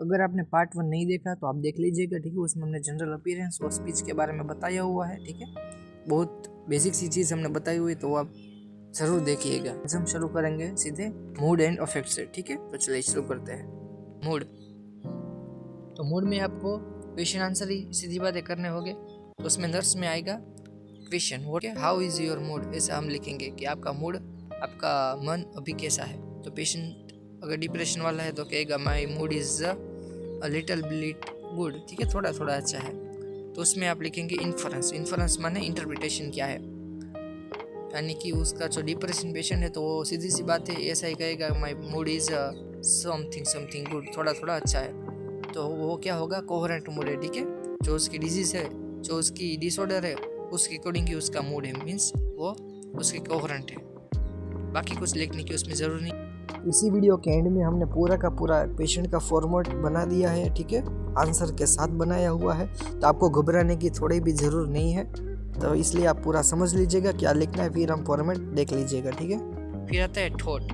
अगर आपने पार्ट 1 नहीं देखा तो आप देख लीजिएगा, ठीक है। उसमें हमने जनरल अपीयरेंस और स्पीच के बारे में बताया हुआ है, ठीक है। बहुत बेसिक सी चीज़ हमने बताई हुई, तो आप ज़रूर देखिएगा। आज हम शुरू करेंगे सीधे मूड एंड अफेक्ट से, ठीक है। तो चलिए शुरू करते हैं। मूड, तो मूड में आपको क्वेश्चन आंसर ही सीधी बातें करने होंगे। तो उसमें नर्स में आएगा question, what how is your mood, ऐसा हम लिखेंगे कि आपका मूड, आपका मन अभी कैसा है। तो पेशेंट अगर डिप्रेशन वाला है तो कहेगा my mood is a little bit good, ठीक है, थोड़ा थोड़ा अच्छा है। तो उसमें आप लिखेंगे इन्फरेंस। इन्फरेंस माने इंटरप्रिटेशन क्या है, यानी कि उसका जो डिप्रेशन पेशेंट है तो वो सीधी सी बात है ऐसा ही कहेगा my mood is something something good, थोड़ा थोड़ा अच्छा है। तो वो क्या होगा, कोहेरेंट मूड है, ठीक है। जो उसकी डिजीज़ है, जो उसकी डिसऑर्डर है, उसके अकॉर्डिंग ही उसका मूड है, मीन्स वो उसके कोहेरेंट है। बाकी कुछ लिखने की उसमें ज़रूर नहीं। इसी वीडियो के एंड में हमने पूरा का पूरा पेशेंट का फॉर्मेट बना दिया है, ठीक है, आंसर के साथ बनाया हुआ है। तो आपको घबराने की थोड़ी भी ज़रूर नहीं है, तो इसलिए आप पूरा समझ लीजिएगा क्या लिखना है, फिर हम फॉर्मेट देख लीजिएगा, ठीक है। फिर आता है थॉट।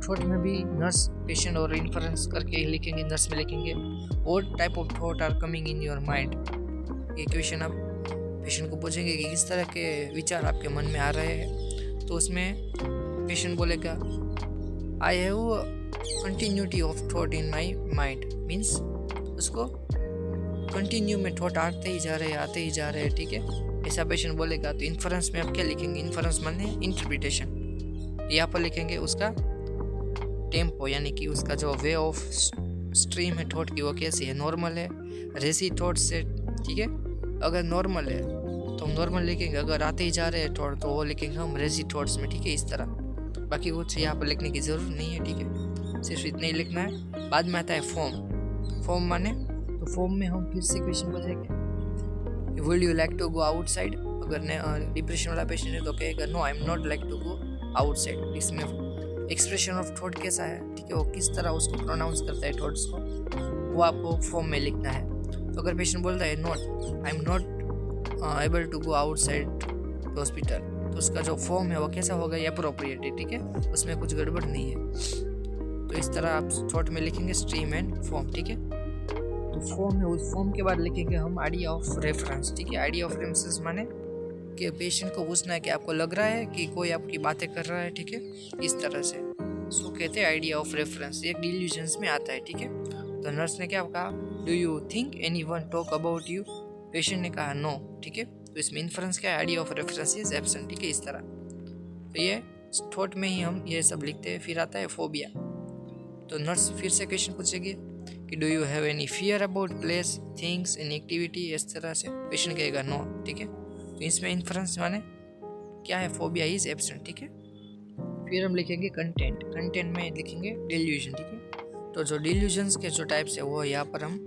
थॉट में भी नर्स, पेशेंट और इन्फरेंस करके लिखेंगे। नर्स में लिखेंगे what type of thought are coming in your mind. ये क्वेश्चन आप पेशेंट को पूछेंगे कि किस तरह के विचार आपके मन में आ रहे हैं। तो उसमें पेशेंट बोलेगा I have continuity of thought in my mind, means उसको कंटिन्यू में थॉट आते ही जा रहे हैं, आते ही जा रहे हैं, ठीक है, ऐसा पेशेंट बोलेगा। तो इन्फरेंस में आप क्या लिखेंगे, इन्फरेंस माने इंटरप्रिटेशन। यहाँ पर लिखेंगे उसका टेम्पो, यानी कि उसका जो वे ऑफ स्ट्रीम है थॉट की वो कैसी है, नॉर्मल है, रेसी थॉट से, ठीक है। अगर नॉर्मल है तो हम नॉर्मल लिखेंगे, अगर आते ही जा रहे हैं थॉट तो वो लिखेंगे हम रेसी थॉट्स में, ठीक है, इस तरह। बाकी कुछ यहाँ पर लिखने की ज़रूरत नहीं है, ठीक है, सिर्फ इतना ही लिखना है। बाद में आता है फॉर्म। फॉर्म माने, तो फॉर्म में हम फिर से क्वेश्चन पूछेंगे would you like to go outside. अगर डिप्रेशन वाला पेशेंट है तो कहेगा no I am not like to go outside. इसमें एक्सप्रेशन ऑफ थॉट कैसा है, ठीक है, वो किस तरह उसको प्रोनाउंस करता है थॉट्स को, वो आपको फॉर्म में लिखना है। तो अगर पेशेंट बोलता है not I am not able to go outside hospital, तो उसका जो फॉर्म है वो कैसा होगा, ये अप्रोप्रिएट है, ठीक है, उसमें कुछ गड़बड़ नहीं है। तो इस तरह आप थॉट में लिखेंगे स्ट्रीम एंड फॉर्म, ठीक है। तो फॉर्म है, उस फॉर्म के बाद लिखेंगे हम आइडिया ऑफ रेफरेंस, ठीक है। आइडिया ऑफ रेफरेंस माने कि पेशेंट को पूछना है कि आपको लग रहा है कि कोई आपकी बातें कर रहा है, ठीक है, इस तरह से। सो कहते हैं आइडिया ऑफ रेफरेंस, ये डिल्यूजन्स में आता है, ठीक है। तो नर्स ने क्या कहा, do you think anyone talk about you. Patient ने कहा नो, ठीक है। तो इसमें इन्फरेंस क्या है, idea of reference is absent, ठीक है, इस तरह। तो ये थॉट में ही हम ये सब लिखते हैं। फिर आता है फोबिया। तो नर्स फिर से क्वेश्चन पूछेगी कि do you have any fear about place, things, any activity, इस तरह से। पेशेंट कहेगा नो, ठीक है। तो इसमें इन्फरेंस माने क्या है, फोबिया इज एब्सेंट, ठीक है। फिर हम लिखेंगे कंटेंट। कंटेंट में लिखेंगे डिल्यूजन, ठीक है। तो जो डिल्यूजन्स के जो टाइप्स है वो यहाँ पर हम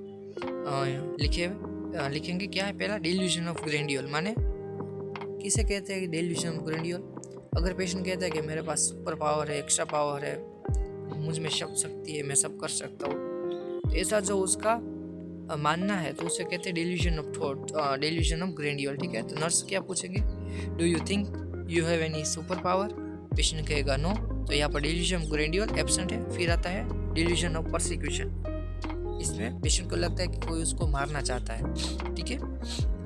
लिखेंगे। क्या है पहला, डिल्यूजन ऑफ ग्रैंडियोल, माने किसे कहते हैं डिल्यूजन ऑफ ग्रैंडियोल। अगर पेशेंट कहता है कि मेरे पास सुपर पावर है, एक्स्ट्रा पावर है, मुझ में सब शक्ति है, मैं सब कर सकता हूँ, तो ऐसा जो उसका मानना है तो उसे कहते हैं delusion of thought, delusion of grandiose, ठीक है। तो नर्स क्या पूछेंगे, do you think you have any super power. Patient कहेगा नो, तो यहाँ पर डिल्यूजन ऑफ ग्रैंडियोल एब्सेंट है। फिर आता है डिल्यूजन ऑफ परसिक्यूशन। इसमें पेशेंट को लगता है कि कोई उसको मारना चाहता है, ठीक है,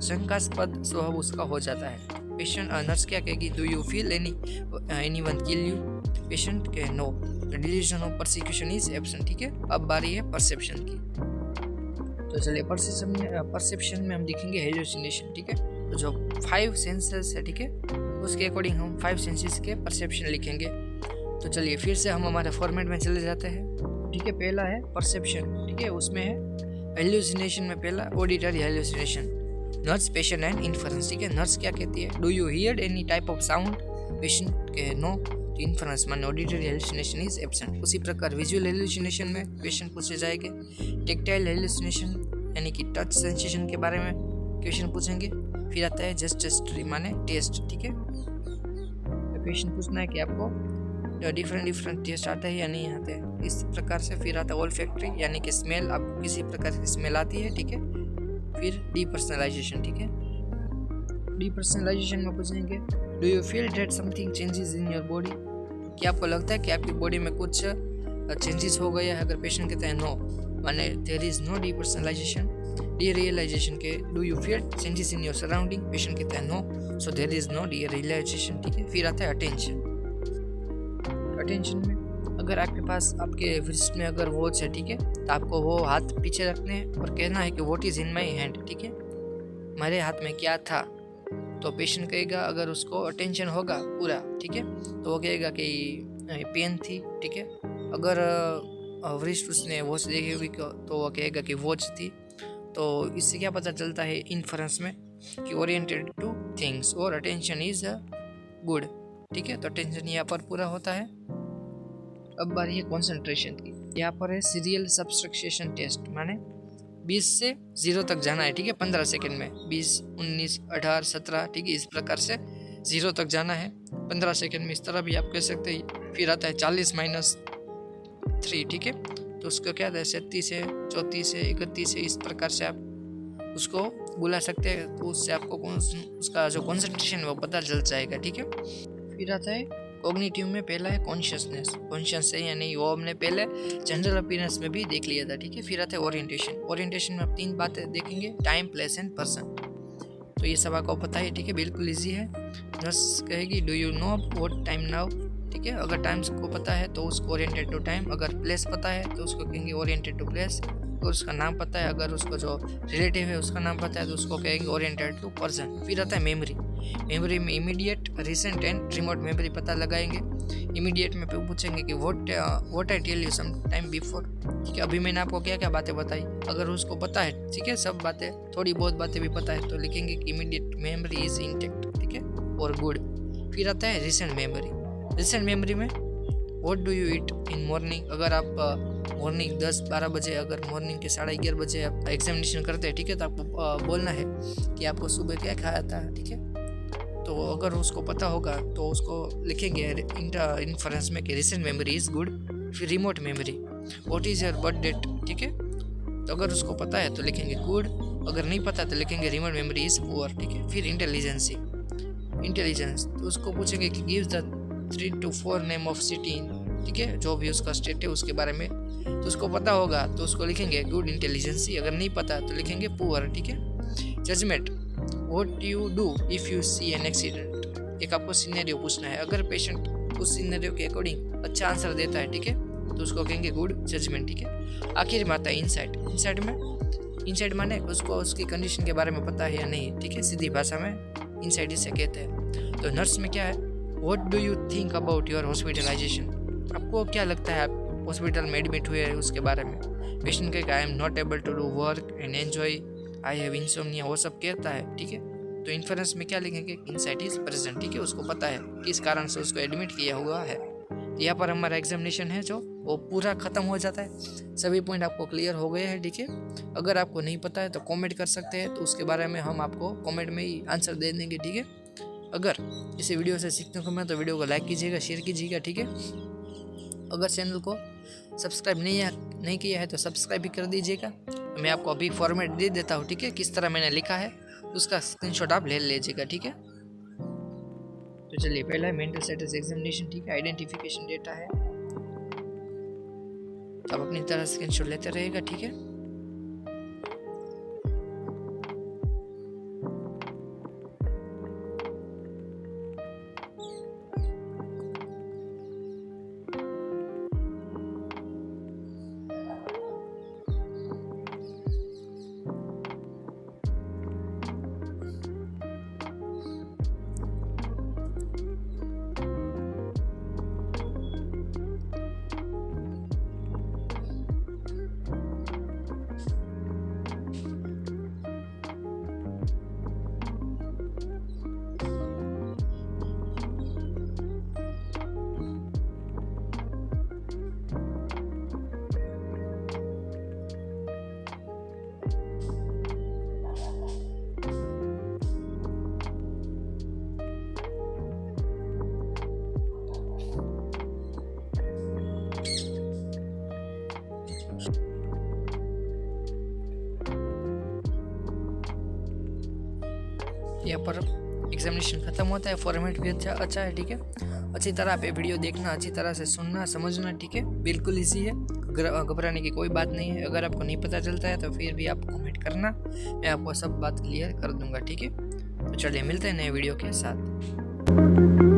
शंकास्पद स्वभाव उसका हो जाता है। पेशेंट नर्स क्या कहेगी, do you feel anyone kill you. Patient कहे no, delusion of persecution is absent, ठीक है। अब बारी है परसेप्शन की। तो चलिए परसेप्शन में हम लिखेंगे हेलुसिनेशन, ठीक है। तो जो 5 सेंसेस है, ठीक है, उसके अकॉर्डिंग हम 5 सेंसेस के परसेप्शन लिखेंगे। तो चलिए फिर से हम हमारे फॉर्मेट में चले जाते हैं, ठीक है। पहला है परसेप्शन, ठीक है, उसमें है हेलुसिनेशन में पहला auditory hallucination, nurse, patient and inference, ठीक है। नर्स क्या कहती है, do you here any type of sound. Patient कहे नो, तो इन्फरेंस माने ऑडिटरी हेलुसिनेशन इज एब्सेंट। उसी प्रकार विजुअल हेलुसिनेशन में पेशेंट पूछे जाएंगे। टेक्टाइल हेलुसिनेशन यानी कि टच सेंसेशन के बारे में क्वेश्चन पूछेंगे। फिर आता है जस्टिस्ट्री माने टेस्ट, ठीक है। पेशेंट पूछना है कि आपको डिफरेंट टेस्ट आता है या नहीं आते हैं, इस प्रकार से। फिर आता है ओल्फैक्टरी यानी कि स्मेल, आपको किसी प्रकार की स्मेल आती है, ठीक है। फिर डीपर्सनलाइजेशन, ठीक है। डीपर्सनलाइजेशन में पूछेंगे do you feel that something changes in your body. क्या आपको लगता है कि आपकी बॉडी में कुछ चेंजेस हो गया है। अगर पेशेंट कहता है नो, माने there is no depersonalization, derealization के do you feel changes in your surrounding, patient कहता है no, so there is no derealization, ठीक है। फिर आता है अटेंशन। अटेंशन में अगर आपके पास आपके रिस्ट में अगर वॉच है, ठीक है, तो आपको वो हाथ पीछे रखने हैं और कहना है कि what is in my hand, ठीक है, मेरे हाथ में क्या था। तो पेशेंट कहेगा, अगर उसको अटेंशन होगा पूरा, ठीक है, तो वो कहेगा कि पेन थी, ठीक है। अगर वरिष्ठ उसने वॉच देखी हुई तो वो कहेगा कि वॉच थी। तो इससे क्या पता चलता है इन्फरेंस में कि ओरिएंटेड टू थिंग्स और अटेंशन इज गुड, ठीक है। तो अटेंशन यहाँ पर पूरा होता है। अब बारी है कॉन्सेंट्रेशन की। यहाँ पर है सीरियल सब्सट्रैक्शन टेस्ट, माने 20 से 0 तक जाना है, ठीक है, 15 सेकंड में 20, 19, 18, 17, ठीक है, इस प्रकार से 0 तक जाना है 15 सेकंड में, इस तरह भी आप कह सकते हैं। फिर आता है 40 - 3, ठीक है, तो उसका क्या आता है 37 है, 34 है, 31 है, इस प्रकार से आप उसको बुला सकते हैं। तो उससे आपको उसका जो कॉन्सेंट्रेशन है वो पता चल जाएगा, ठीक है। फिर आता है कॉग्निटिव में पहला है कॉन्शियसनेस, कॉन्शियस है या नहीं वो हमने पहले जनरल अपीयरेंस में भी देख लिया था, ठीक है। फिर आता है ओरिएंटेशन। ओरिएंटेशन में आप 3 बातें देखेंगे, टाइम, प्लेस एंड पर्सन। तो ये सब आपको पता है, ठीक है, बिल्कुल इजी है। नर्स कहेगी do you know what time now, ठीक है। अगर टाइम को पता है तो उसको ओरिएंटेड टू टाइम, अगर प्लेस पता है तो उसको कहेंगे ओरिएंटेड टू प्लेस, और उसका नाम पता है, अगर उसको जो रिलेटिव है उसका नाम पता है तो उसको कहेंगे ओरिएंटेड टू पर्सन। फिर आता है मेमोरी। मेमोरी में immediate, recent and remote memory पता लगाएंगे। इमीडिएट में पूछेंगे कि what I tell you some time before, ठीक है, अभी मैंने आपको क्या क्या बातें बताई, अगर उसको पता है, ठीक है, सब बातें, थोड़ी बहुत बातें भी पता है तो लिखेंगे कि इमीडिएट मेमोरी इज इंटेक्ट, ठीक है, और गुड। फिर आता है रिसेंट मेमोरी। रिसेंट मेमोरी में what do you eat in morning, अगर आप मॉर्निंग 10-12 बजे, अगर मॉर्निंग के 11:30 बजे आप एग्जामिनेशन करते हैं, ठीक है, तो आपको बोलना है कि आपको सुबह क्या खाया था, ठीक है। तो अगर उसको पता होगा तो उसको लिखेंगे इन्फरेंस में कि रिसेंट मेमोरी इज गुड। फिर remote memory, what is your birth date, ठीक है, तो अगर उसको पता है तो लिखेंगे गुड, अगर नहीं पता तो लिखेंगे रिमोट मेमोरी इज पुअर, ठीक है। फिर इंटेलिजेंस, तो उसको पूछेंगे कि give the 3 to 4 name of city, ठीक है, जो भी उसका स्टेट है उसके बारे में, तो उसको पता होगा तो उसको लिखेंगे गुड इंटेलिजेंसी, अगर नहीं पता तो लिखेंगे पुअर, ठीक है। Judgement, what you do if you see an accident, एक आपको सिनेरियो पूछना है, अगर पेशेंट उस सिनेरियो के अकॉर्डिंग अच्छा आंसर देता है, ठीक है, तो उसको कहेंगे गुड जजमेंट, ठीक है। आखिर में आता है इनसाइट। इनसाइट माने उसको उसकी कंडीशन के बारे में पता है या नहीं, ठीक है, सीधी भाषा में इनसाइट इसे कहते हैं। तो नर्स में क्या है, what do you think about your hospitalisation, आपको क्या लगता है आप हॉस्पिटल में एडमिट हुए हैं उसके बारे में। पेशेंट कहेगा I am not able to do work and enjoy, I have insomnia, वो सब कहता है, ठीक है। तो इन्फरेंस में क्या लिखेंगे, इनसाइट इज प्रेजेंट, ठीक है, उसको पता है किस कारण से उसको एडमिट किया हुआ है। यहाँ पर हमारा एग्जामिनेशन है जो वो पूरा ख़त्म हो जाता है। सभी पॉइंट आपको क्लियर हो गए हैं, ठीक है। अगर आपको नहीं पता है तो कमेंट कर सकते हैं, तो उसके बारे में हम आपको कमेंट में ही आंसर दे देंगे, ठीक है। अगर इसे वीडियो से सीखने को मिला तो वीडियो को लाइक कीजिएगा, शेयर कीजिएगा, ठीक है। अगर चैनल को सब्सक्राइब नहीं किया है तो सब्सक्राइब भी कर दीजिएगा। मैं आपको अभी फॉर्मेट दे देता हूँ, ठीक है, किस तरह मैंने लिखा है उसका स्क्रीनशॉट आप ले लीजिएगा, ठीक है। तो चलिए, पहला है मेंटल स्टेटस एग्जामिनेशन, ठीक है, आइडेंटिफिकेशन डेटा है, आप अपनी तरह स्क्रीनशॉट लेते रहिएगा, ठीक है। यहाँ पर एग्जामिनेशन खत्म होता है, फॉर्मेट भी अच्छा है, ठीक है। अच्छी तरह पे वीडियो देखना, अच्छी तरह से सुनना, समझना, ठीक है, बिल्कुल इजी है। घबराने की कोई बात नहीं है। अगर आपको नहीं पता चलता है तो फिर भी आप कमेंट करना, मैं आपको सब बात क्लियर कर दूंगा, ठीक है। तो चलिए मिलते हैं नए वीडियो के साथ।